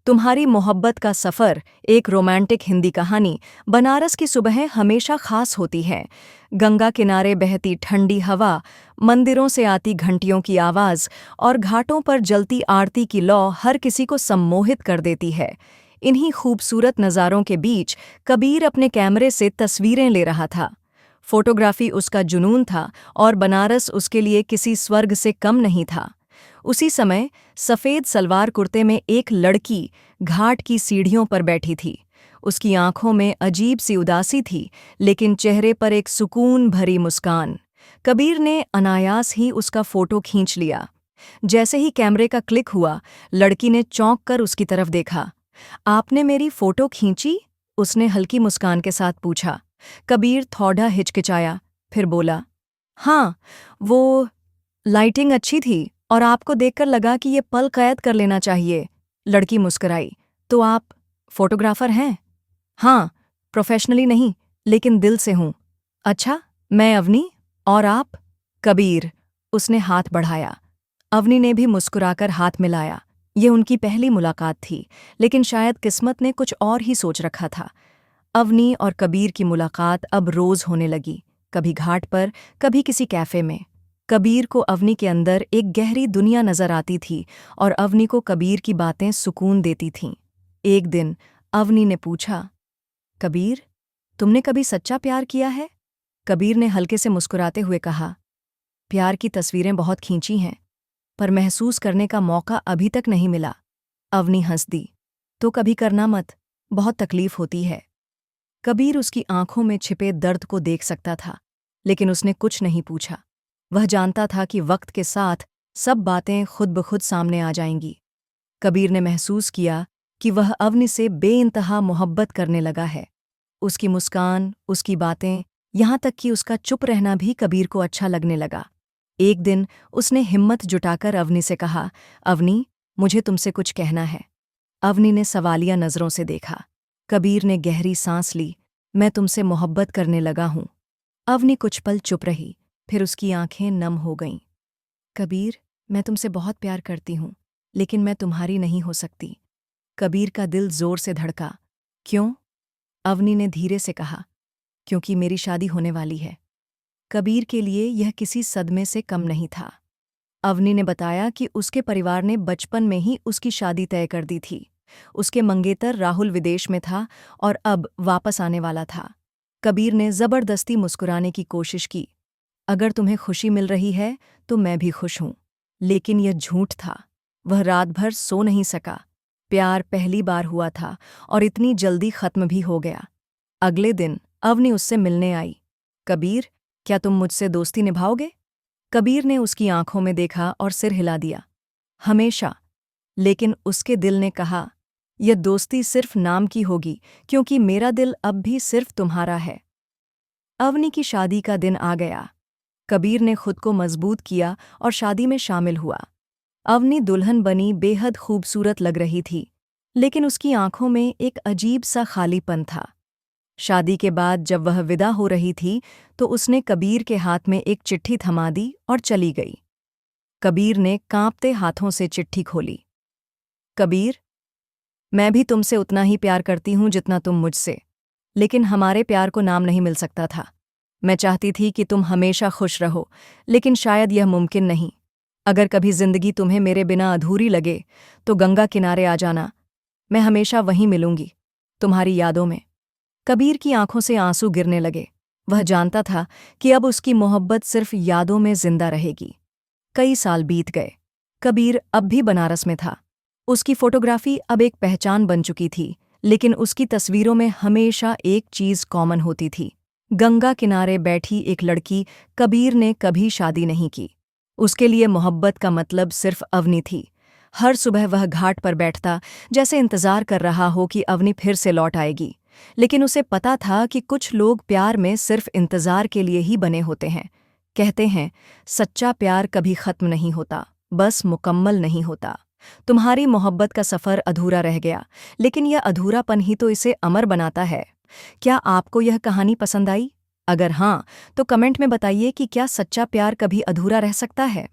तुम्हारी मोहब्बत का सफ़र एक रोमांटिक हिंदी कहानी। बनारस की सुबहें हमेशा खास होती हैं। गंगा किनारे बहती ठंडी हवा, मंदिरों से आती घंटियों की आवाज़ और घाटों पर जलती आरती की लौ हर किसी को सम्मोहित कर देती है। इन्हीं खूबसूरत नज़ारों के बीच कबीर अपने कैमरे से तस्वीरें ले रहा था। फोटोग्राफी उसका जुनून था और बनारस उसके लिए किसी स्वर्ग से कम नहीं था। उसी समय सफ़ेद सलवार कुर्ते में एक लड़की घाट की सीढ़ियों पर बैठी थी। उसकी आंखों में अजीब सी उदासी थी, लेकिन चेहरे पर एक सुकून भरी मुस्कान। कबीर ने अनायास ही उसका फोटो खींच लिया। जैसे ही कैमरे का क्लिक हुआ, लड़की ने चौंक कर उसकी तरफ देखा। आपने मेरी फोटो खींची? उसने हल्की मुस्कान के साथ पूछा। कबीर थोड़ा हिचकिचाया, फिर बोला, हाँ, वो लाइटिंग अच्छी थी और आपको देखकर लगा कि ये पल कैद कर लेना चाहिए। लड़की मुस्कुराई। तो आप फोटोग्राफर हैं? हाँ, प्रोफेशनली नहीं, लेकिन दिल से हूँ। अच्छा, मैं अवनी, और आप? कबीर। उसने हाथ बढ़ाया। अवनी ने भी मुस्कुराकर हाथ मिलाया। ये उनकी पहली मुलाकात थी, लेकिन शायद किस्मत ने कुछ और ही सोच रखा था। अवनी और कबीर की मुलाकात अब रोज होने लगी, कभी घाट पर, कभी किसी कैफे में। कबीर को अवनी के अंदर एक गहरी दुनिया नजर आती थी और अवनी को कबीर की बातें सुकून देती थीं। एक दिन अवनी ने पूछा, कबीर, तुमने कभी सच्चा प्यार किया है? कबीर ने हल्के से मुस्कुराते हुए कहा, प्यार की तस्वीरें बहुत खींची हैं, पर महसूस करने का मौका अभी तक नहीं मिला। अवनी हंस दी। तो कभी करना मत, बहुत तकलीफ होती है। कबीर उसकी आंखों में छिपे दर्द को देख सकता था, लेकिन उसने कुछ नहीं पूछा। वह जानता था कि वक्त के साथ सब बातें खुद ब खुद सामने आ जाएंगी। कबीर ने महसूस किया कि वह अवनी से बेइंतहा मोहब्बत करने लगा है। उसकी मुस्कान, उसकी बातें, यहाँ तक कि उसका चुप रहना भी कबीर को अच्छा लगने लगा। एक दिन उसने हिम्मत जुटाकर अवनी से कहा, अवनी, मुझे तुमसे कुछ कहना है। अवनी ने सवालिया नज़रों से देखा। कबीर ने गहरी सांस ली। मैं तुमसे मोहब्बत करने लगा हूँ। अवनी कुछ पल चुप रही, फिर उसकी आंखें नम हो गईं। कबीर, मैं तुमसे बहुत प्यार करती हूँ, लेकिन मैं तुम्हारी नहीं हो सकती। कबीर का दिल जोर से धड़का। क्यों? अवनी ने धीरे से कहा, क्योंकि मेरी शादी होने वाली है। कबीर के लिए यह किसी सदमे से कम नहीं था। अवनी ने बताया कि उसके परिवार ने बचपन में ही उसकी शादी तय कर दी थी। उसके मंगेतर राहुल विदेश में था और अब वापस आने वाला था। कबीर ने जबरदस्ती मुस्कुराने की कोशिश की। अगर तुम्हें खुशी मिल रही है तो मैं भी खुश हूं। लेकिन यह झूठ था। वह रात भर सो नहीं सका। प्यार पहली बार हुआ था और इतनी जल्दी खत्म भी हो गया। अगले दिन अवनी उससे मिलने आई। कबीर, क्या तुम मुझसे दोस्ती निभाओगे? कबीर ने उसकी आंखों में देखा और सिर हिला दिया। हमेशा। लेकिन उसके दिल ने कहा, यह दोस्ती सिर्फ नाम की होगी, क्योंकि मेरा दिल अब भी सिर्फ तुम्हारा है। अवनी की शादी का दिन आ गया। कबीर ने खुद को मजबूत किया और शादी में शामिल हुआ। अवनी दुल्हन बनी बेहद खूबसूरत लग रही थी, लेकिन उसकी आंखों में एक अजीब सा खालीपन था। शादी के बाद जब वह विदा हो रही थी, तो उसने कबीर के हाथ में एक चिट्ठी थमा दी और चली गई। कबीर ने कांपते हाथों से चिट्ठी खोली। कबीर, मैं भी तुमसे उतना ही प्यार करती हूँ जितना तुम मुझसे, लेकिन हमारे प्यार को नाम नहीं मिल सकता था। मैं चाहती थी कि तुम हमेशा खुश रहो, लेकिन शायद यह मुमकिन नहीं। अगर कभी जिंदगी तुम्हें मेरे बिना अधूरी लगे, तो गंगा किनारे आ जाना। मैं हमेशा वहीं मिलूंगी, तुम्हारी यादों में। कबीर की आंखों से आंसू गिरने लगे। वह जानता था कि अब उसकी मोहब्बत सिर्फ यादों में जिंदा रहेगी। कई साल बीत गए। कबीर अब भी बनारस में था। उसकी फोटोग्राफी अब एक पहचान बन चुकी थी, लेकिन उसकी तस्वीरों में हमेशा एक चीज कॉमन होती थी। गंगा किनारे बैठी एक लड़की। कबीर ने कभी शादी नहीं की। उसके लिए मोहब्बत का मतलब सिर्फ अवनी थी। हर सुबह वह घाट पर बैठता, जैसे इंतजार कर रहा हो कि अवनी फिर से लौट आएगी। लेकिन उसे पता था कि कुछ लोग प्यार में सिर्फ इंतजार के लिए ही बने होते हैं। कहते हैं, सच्चा प्यार कभी खत्म नहीं होता, बस मुकम्मल नहीं होता। तुम्हारी मोहब्बत का सफ़र अधूरा रह गया, लेकिन यह अधूरापन ही तो इसे अमर बनाता है। क्या आपको यह कहानी पसंद आई? अगर हाँ, तो कमेंट में बताइए कि क्या सच्चा प्यार कभी अधूरा रह सकता है।